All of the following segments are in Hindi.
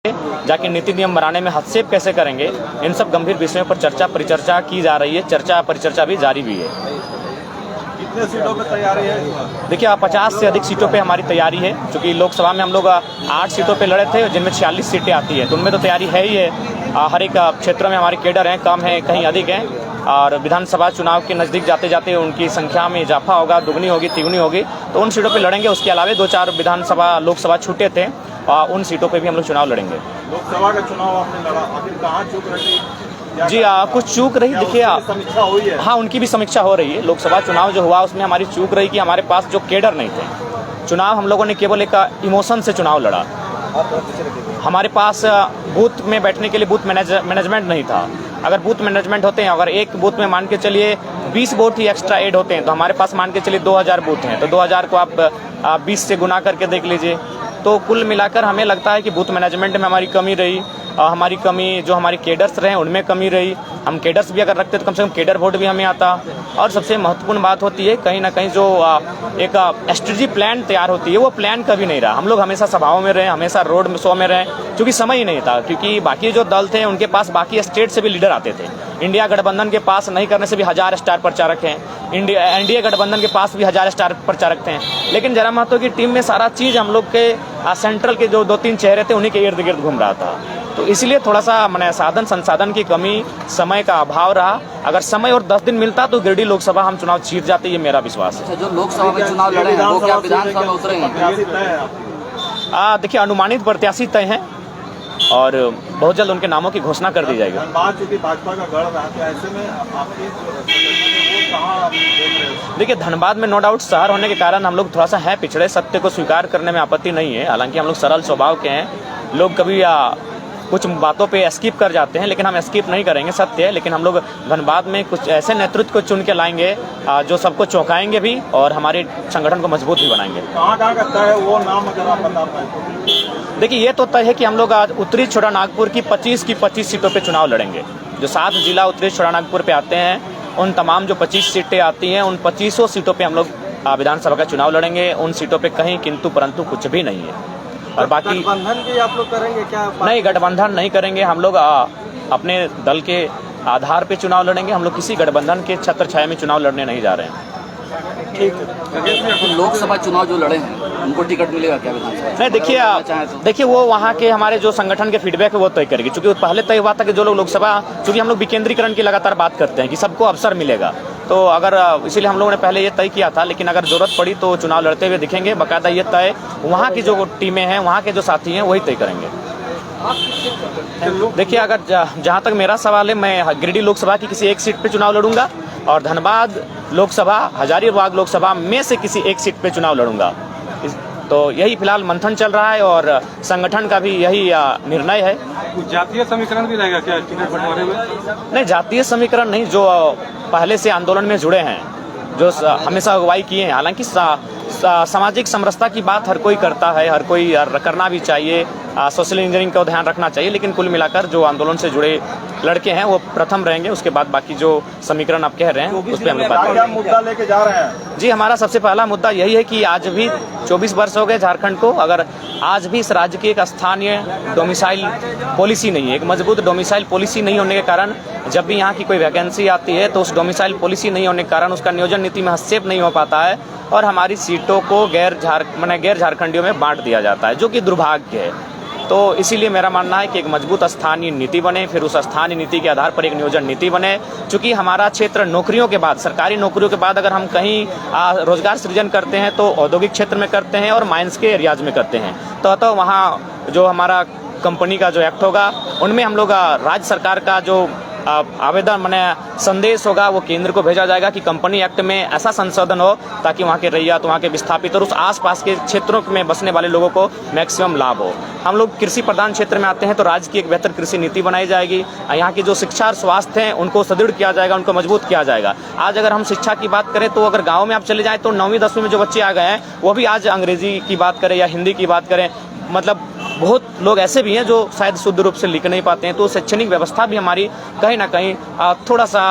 जाके नीति नियम बनाने में हस्तक्षेप कैसे करेंगे, इन सब गंभीर विषयों पर चर्चा परिचर्चा की जा रही है। चर्चा परिचर्चा भी जारी भी है। कितने सीटों पे तैयारी है? देखिए 50 से अधिक सीटों पे हमारी तैयारी है, क्योंकि लोकसभा में हम लोग 8 सीटों पे लड़े थे, जिनमें 46 सीटें आती है, तो उनमें तो तैयारी है ही है। हर एक क्षेत्रों में हमारे कैडर हैं, कम है कहीं अधिक हैं, और विधानसभा चुनाव के नज़दीक जाते जाते उनकी संख्या में इजाफा होगा, दुगनी होगी तिगुनी होगी, तो उन सीटों पे लड़ेंगे। उसके अलावा 2-4 विधानसभा लोकसभा छूटे थे, उन सीटों पे भी हम लोग चुनाव लड़ेंगे। लोकसभा का चुनाव आपने लड़ा, आखिर कहाँ चूक रही? जी कुछ चूक रही, देखिए समीक्षा हुई है। हाँ, उनकी भी समीक्षा हो रही है। लोकसभा चुनाव जो हुआ उसमें हमारी चूक रही कि हमारे पास जो कैडर नहीं थे। चुनाव हम लोगों ने केवल एक इमोशन से चुनाव लड़ा। हमारे पास बूथ में बैठने के लिए बूथ मैनेजमेंट नहीं था। अगर बूथ मैनेजमेंट होते हैं, अगर एक बूथ में मान के चलिए 20 वोट ही एक्स्ट्रा ऐड होते हैं, तो हमारे पास मान के चलिए 2000 बूथ हैं, तो 2000 को आप 20 से गुना करके देख लीजिए। तो कुल मिलाकर हमें लगता है कि बूथ मैनेजमेंट में हमारी कमी रही, हमारी कमी जो हमारी कैडर्स रहे उनमें कमी रही। हम कैडर्स भी अगर रखते तो कम से कम कैडर वोट भी हमें आता। और सबसे महत्वपूर्ण बात होती है कहीं ना कहीं जो एक स्ट्रेटजी प्लान तैयार होती है, वो प्लान कभी नहीं रहा। हम लोग हमेशा सभाओं में रहे, हमेशा रोड शो में रहे, क्योंकि समय ही नहीं था। क्योंकि बाकी जो दल थे उनके पास बाकी स्टेट से भी लीडर आते थे। इंडिया गठबंधन के पास नहीं करने से भी 1000 स्टार प्रचारक हैं, एनडीए गठबंधन के पास भी 1000 स्टार प्रचारक थे। लेकिन जरा महतो की टीम में सारा चीज़ हम लोग के सेंट्रल के जो 2-3 चेहरे थे उन्हीं के इर्द गिर्द घूम रहा था। तो इसलिए थोड़ा सा मैंने साधन संसाधन की कमी, समय का अभाव रहा। अगर समय और 10 दिन मिलता तो गिरिडीह लोकसभा हम चुनाव जीत जाते, ये मेरा विश्वास है। जो लोकसभा में चुनाव लड़े हैं वो क्या विधानसभा में उतरेंगे? देखिए अनुमानित प्रत्याशी तय हैं और बहुत जल्द उनके नामों की घोषणा कर दी जाएगी। चूंकि भाजपा का गढ़ रहा है, ऐसे में आपकी कहाँ देख रहे हो? देखिए धनबाद में नो डाउट शहर होने के कारण हम लोग थोड़ा सा है पिछड़े। सत्य को स्वीकार करने में आपत्ति नहीं है, हालांकि हम लोग सरल स्वभाव के हैं। लोग कभी कुछ बातों पे एस्कीप कर जाते हैं, लेकिन हम एस्कीप नहीं करेंगे, सत्य है। लेकिन हम लोग धनबाद में कुछ ऐसे नेतृत्व को चुन के लाएंगे जो सबको चौंकाएंगे भी और हमारे संगठन को मजबूत भी बनाएंगे। कहाँ का तय है वो नाम अगर आप बता पाए? देखिए ये तो तय है कि हम लोग आज उत्तरी छोटा नागपुर की 25 सीटों पे चुनाव लड़ेंगे। जो 7 जिला उत्तरी छोटा नागपुर पे आते हैं, उन तमाम जो 25 सीटें आती हैं, उन 25 सीटों पे हम लोग विधानसभा का चुनाव लड़ेंगे। उन सीटों पे कहीं किंतु परंतु कुछ भी नहीं है। और बाकी गठबंधन भी आप लोग करेंगे क्या? नहीं, गठबंधन नहीं करेंगे। हम लोग अपने दल के आधार पे चुनाव लड़ेंगे। हम लोग किसी गठबंधन के छत्र छाया में चुनाव लड़ने नहीं जा रहे हैं। ठीक है। तो लोकसभा चुनाव जो लड़े हैं उनको टिकट मिलेगा क्या विधानसभा? नहीं, देखिए वो वहाँ के हमारे जो संगठन के फीडबैक है वो तय करेगी। क्योंकि पहले तय हुआ था कि जो लोग लोकसभा, क्योंकि हम लोग विकेंद्रीकरण की लगातार बात करते हैं कि सबको अवसर मिलेगा, तो अगर इसलिए हम लोगों ने पहले ये तय किया था। लेकिन अगर जरूरत पड़ी तो चुनाव लड़ते हुए दिखेंगे। बाकायदा ये तय वहाँ की जो टीमें हैं, वहाँ के जो साथी हैं वही तय करेंगे। देखिए अगर जहाँ तक मेरा सवाल है, मैं गिरिडीह लोकसभा की किसी एक सीट पे चुनाव लड़ूंगा और धनबाद लोकसभा, हजारीबाग लोकसभा में से किसी एक सीट पे चुनाव लड़ूंगा। तो यही फिलहाल मंथन चल रहा है और संगठन का भी यही निर्णय है। जातीय समीकरण भी रहेगा क्या टिकट बंटवारे में? नहीं, जातीय समीकरण नहीं। जो पहले से आंदोलन में जुड़े हैं, जो हमेशा अगुवाई किए हैं, हालांकि सामाजिक समरसता की बात हर कोई करता है, हर कोई करना भी चाहिए, सोशल इंजीनियरिंग का ध्यान रखना चाहिए। लेकिन कुल मिलाकर जो आंदोलन से जुड़े लड़के हैं वो प्रथम रहेंगे। उसके बाद बाकी जो समीकरण आप कह रहे हैं उस पर हम लोग बात करेंगे। मुद्दा लेके जा रहे हैं? जी, हमारा सबसे पहला मुद्दा यही है कि आज भी 24 वर्ष हो गए झारखंड को, अगर आज भी इस राज्य की एक स्थानीय डोमिसाइल पॉलिसी नहीं है, एक मजबूत डोमिसाइल पॉलिसी नहीं होने के कारण जब भी यहाँ की कोई वैकेंसी आती है तो उस डोमिसाइल पॉलिसी नहीं होने के कारण उसका नियोजन नीति में हस्तक्षेप नहीं हो पाता है और हमारी सीटों को गैर झारखंडियों में बांट दिया जाता है, जो कि दुर्भाग्य है। तो इसीलिए मेरा मानना है कि एक मजबूत स्थानीय नीति बने, फिर उस स्थानीय नीति के आधार पर एक नियोजन नीति बने। चूंकि हमारा क्षेत्र नौकरियों के बाद, सरकारी नौकरियों के बाद अगर हम कहीं रोजगार सृजन करते हैं तो औद्योगिक क्षेत्र में करते हैं और माइंस के एरियाज में करते हैं। तो वहाँ जो हमारा कंपनी का जो एक्ट होगा उनमें हम लोग राज्य सरकार का जो आवेदन संदेश होगा वो केंद्र को भेजा जाएगा कि कंपनी एक्ट में ऐसा संशोधन हो ताकि वहाँ के रैयत, वहाँ के विस्थापित और उस आसपास के क्षेत्रों में बसने वाले लोगों को मैक्सिमम लाभ हो। हम लोग कृषि प्रधान क्षेत्र में आते हैं तो राज्य की एक बेहतर कृषि नीति बनाई जाएगी। यहाँ की जो शिक्षा और स्वास्थ्य हैं उनको सुदृढ़ किया जाएगा, उनको मजबूत किया जाएगा। आज अगर हम शिक्षा की बात करें तो अगर गाँव में आप चले जाएँ तो 9वीं 10वीं में जो बच्चे आ गए हैं वो भी आज अंग्रेजी की बात करें या हिंदी की बात करें, मतलब बहुत लोग ऐसे भी हैं जो शायद शुद्ध रूप से लिख नहीं पाते हैं। तो शैक्षणिक व्यवस्था भी हमारी कहीं ना कहीं थोड़ा सा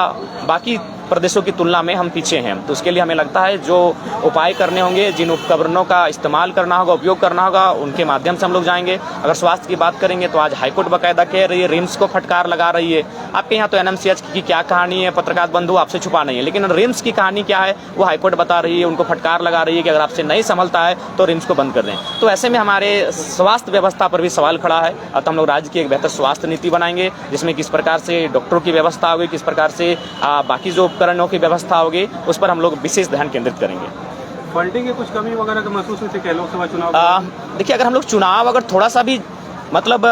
बाकी प्रदेशों की तुलना में हम पीछे हैं। तो उसके लिए हमें लगता है जो उपाय करने होंगे, जिन उपकरणों का इस्तेमाल करना होगा, उपयोग करना होगा, उनके माध्यम से हम लोग जाएंगे। अगर स्वास्थ्य की बात करेंगे तो आज हाईकोर्ट बाकायदा कह रही है, रिम्स को फटकार लगा रही है। आपके यहाँ तो एनएमसीएच की क्या कहानी है, पत्रकार बंधु आपसे छुपा नहीं है, लेकिन रिम्स की कहानी क्या है वो हाईकोर्ट बता रही है, उनको फटकार लगा रही है कि अगर आपसे नहीं संभलता है तो रिम्स को बंद कर दें। तो ऐसे में हमारे स्वास्थ्य व्यवस्था पर भी सवाल खड़ा है। अतः हम लोग राज्य की एक बेहतर स्वास्थ्य नीति बनाएंगे, जिसमें किस प्रकार से डॉक्टरों की व्यवस्था होगी, किस प्रकार से बाकी जो उपकरणों की व्यवस्था होगी, उस पर हम लोग विशेष ध्यान केंद्रित करेंगे। फंडिंग की कुछ कमी वगैरह का महसूस हुई थी लोकसभा चुनाव? देखिए, अगर हम लोग चुनाव अगर थोड़ा सा भी मतलब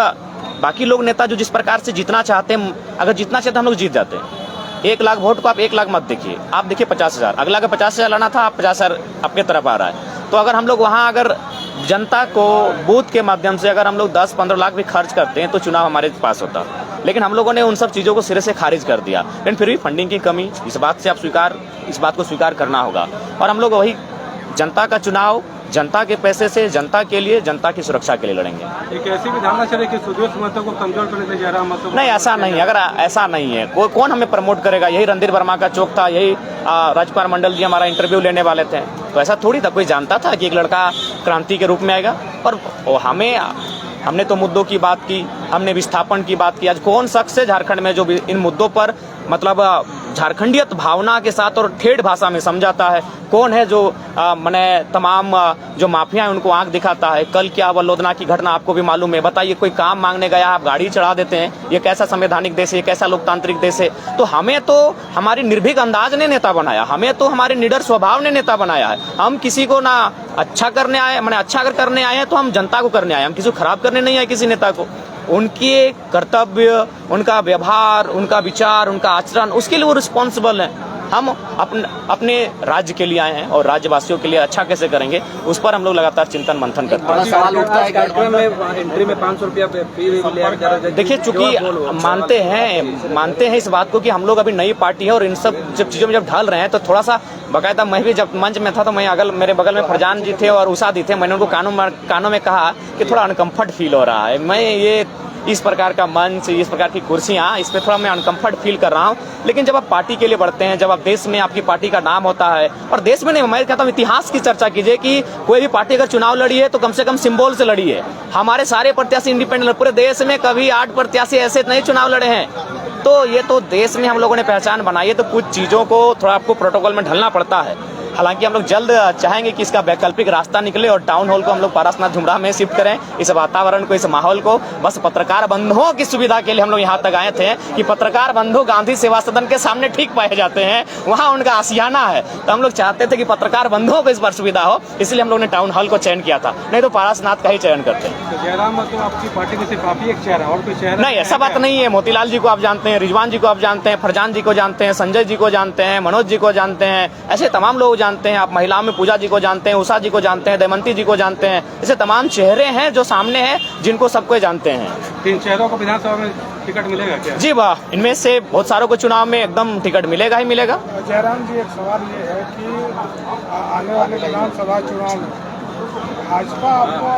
बाकी लोग नेता जो जिस प्रकार से जीतना चाहते हैं, अगर जीतना चाहते हम लोग जीत जाते हैं। 1 लाख वोट को आप 1 लाख मत देखिए, आप देखिए 50,000, अगला का 50,000 लाना था, आप 50,000 आपके तरफ आ रहा है। तो अगर हम लोग वहाँ अगर जनता को बूथ के माध्यम से अगर हम लोग 10-15 लाख भी खर्च करते हैं तो चुनाव हमारे पास होता। लेकिन हम लोगों ने उन सब चीज़ों को सिरे से खारिज कर दिया। लेकिन फिर भी फंडिंग की कमी, इस बात को स्वीकार करना होगा। और हम लोग वही जनता का चुनाव जनता के पैसे से, जनता के लिए, जनता की सुरक्षा के लिए लड़ेंगे। एक ऐसी भी धारणा चले कि सुदेश महतो को कमजोर करने के लिए जा रहा मतलब नहीं, ऐसा नहीं है। अगर ऐसा नहीं है, कौन हमें प्रमोट करेगा? यही रणधीर वर्मा का चौक था, यही राजकुमार मंडल जी हमारा इंटरव्यू लेने वाले थे। तो ऐसा थोड़ी था, कोई जानता था कि एक लड़का क्रांति के रूप में आएगा? और हमने तो मुद्दों की बात की, हमने विस्थापन की बात की। आज कौन शख्स है झारखंड में जो इन मुद्दों पर मतलब झारखंडियत भावना के साथ और ठेठ भाषा में समझाता है? कौन है जो मैंने तमाम जो माफिया है उनको आंख दिखाता है? कल क्या वल्लोदना की घटना आपको भी मालूम है। बताइए, कोई काम मांगने गया, आप गाड़ी चढ़ा देते हैं। ये कैसा संवैधानिक देश है, ये कैसा लोकतांत्रिक देश है? तो हमें तो हमारी निर्भीक अंदाज ने नेता बनाया, हमें तो हमारे निडर स्वभाव ने नेता बनाया है। हम किसी को ना अच्छा करने आए, मैंने अच्छा अगर करने आए हैं तो हम जनता को करने आए, हम किसी को खराब करने नहीं आए किसी नेता को। उनके कर्तव्य, उनका व्यवहार, उनका विचार, उनका आचरण, उसके लिए वो रिस्पॉन्सिबल हैं। हम अपने राज्य के लिए आए हैं और राज्यवासियों के लिए अच्छा कैसे करेंगे, उस पर हम लोग लगातार चिंतन मंथन करते हैं। बड़ा सवाल उठता है कार्यक्रम में एंट्री में 500 रुपया फी लिया जा रहा है। देखिए, चूंकि मानते हैं इस बात को कि हम लोग अभी नई पार्टी है और इन सब जब चीज़ों में जब ढल रहे हैं तो थोड़ा सा बाकायदा मैं भी जब मंच में था तो मैं मेरे बगल में फरजान जी थे और उषा जी थे। मैंने उनको कानों में कहा कि थोड़ा अनकम्फर्ट फील हो रहा है। मैं ये इस प्रकार का मंच, इस प्रकार की कुर्सियाँ, इस पर थोड़ा मैं अनकम्फर्ट फील कर रहा हूँ। लेकिन जब आप पार्टी के लिए बढ़ते हैं, जब आप देश में आपकी पार्टी का नाम होता है, और देश में नहीं, मैं कहता हूँ इतिहास की चर्चा कीजिए कि कोई भी पार्टी अगर चुनाव लड़ी है तो कम से कम सिंबल से लड़ी है। हमारे सारे प्रत्याशी इंडिपेंडेंट, पूरे देश में कभी 8 प्रत्याशी ऐसे नहीं चुनाव लड़े हैं। तो ये तो देश में हम लोगों ने पहचान बनाई है। तो कुछ चीज़ों को थोड़ा आपको प्रोटोकॉल में ढलना पड़ता है। हालांकि हम लोग जल्द चाहेंगे कि इसका वैकल्पिक रास्ता निकले और टाउन हॉल को हम लोग पारसनाथ झुमरा में शिफ्ट करें। इस वातावरण को, इस माहौल को, बस पत्रकार बंधुओं की सुविधा के लिए हम लोग यहाँ तक आए थे कि पत्रकार बंधु गांधी सेवा सदन के सामने ठीक पाए जाते हैं, वहाँ उनका आशियाना है। तो हम लोग चाहते थे कि पत्रकार बंधुओं को इस बार सुविधा हो, इसलिए हम लोग ने टाउन हॉल को चयन किया था, नहीं तो पारसनाथ का ही चयन करते हैं। जयराम मतलब आपकी पार्टी में सिर्फ आप ही एक चेहरा और कोई चेहरा नहीं, ऐसा बात नहीं है। मोतीलाल जी को आप जानते हैं, रिजवान जी को आप जानते हैं, फरजान जी को जानते हैं, संजय जी को जानते हैं, मनोज जी को जानते हैं, ऐसे तमाम लोग जानते हैं। आप महिलाओं में पूजा जी को जानते हैं, उषा जी को जानते हैं, दमयंती जी को जानते हैं। ऐसे तमाम चेहरे हैं जो सामने हैं, जिनको सबको जानते हैं। 3 चेहरों को विधानसभा में टिकट मिलेगा क्या? जी वाह, इनमें से बहुत सारों को चुनाव में एकदम टिकट मिलेगा ही मिलेगा। जयराम जी, एक सवाल ये है कि आने वाले विधानसभा चुनाव में भाजपा आपको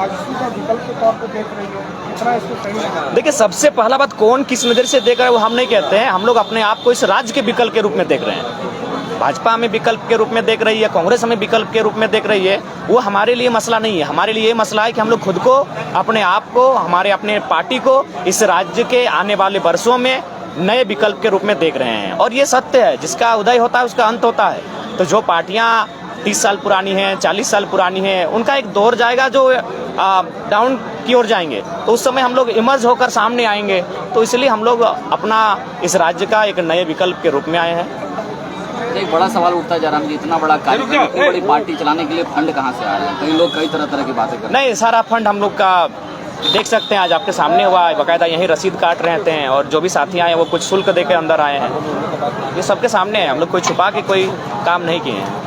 आजसू का विकल्प के तौर पर देख रही है, कितना इसको सही लगा? देखिए, सबसे पहला बात, कौन किस नज़र से देख रहा है वो हम नहीं कहते हैं। हम लोग अपने आप को इस राज्य के विकल्प के रूप में देख रहे हैं। भाजपा हमें विकल्प के रूप में देख रही है, कांग्रेस हमें विकल्प के रूप में देख रही है। वो हमारे लिए मसला नहीं है। हमारे लिए ये मसला है कि हम लोग खुद को, अपने आप को, अपने पार्टी को इस राज्य के आने वाले वर्षों में नए विकल्प के रूप में देख रहे हैं। और ये सत्य है, जिसका उदय होता है उसका अंत होता है। तो जो पार्टियां 30 साल पुरानी हैं, 40 साल पुरानी हैं, उनका एक दौर जाएगा जो डाउन की ओर जाएंगे, तो उस समय हम लोग इमर्ज होकर सामने आएंगे। तो इसलिए हम लोग अपना इस राज्य का एक नए विकल्प के रूप में आए हैं। एक बड़ा सवाल उठता है जयराम जी, इतना बड़ा कार्यक्रम, इतनी बड़ी पार्टी चलाने के लिए फंड कहाँ से आ रहे हैं? कई लोग कई तरह की बातें कर रहे हैं। नहीं, सारा फंड हम लोग का देख सकते हैं, आज आपके सामने हुआ है, बाकायदा यही रसीद काट रहे हैं। और जो भी साथी आए हैं वो कुछ शुल्क देकर अंदर आए हैं। ये सबके सामने है, हम लोग कोई छुपा के कोई काम नहीं किए हैं।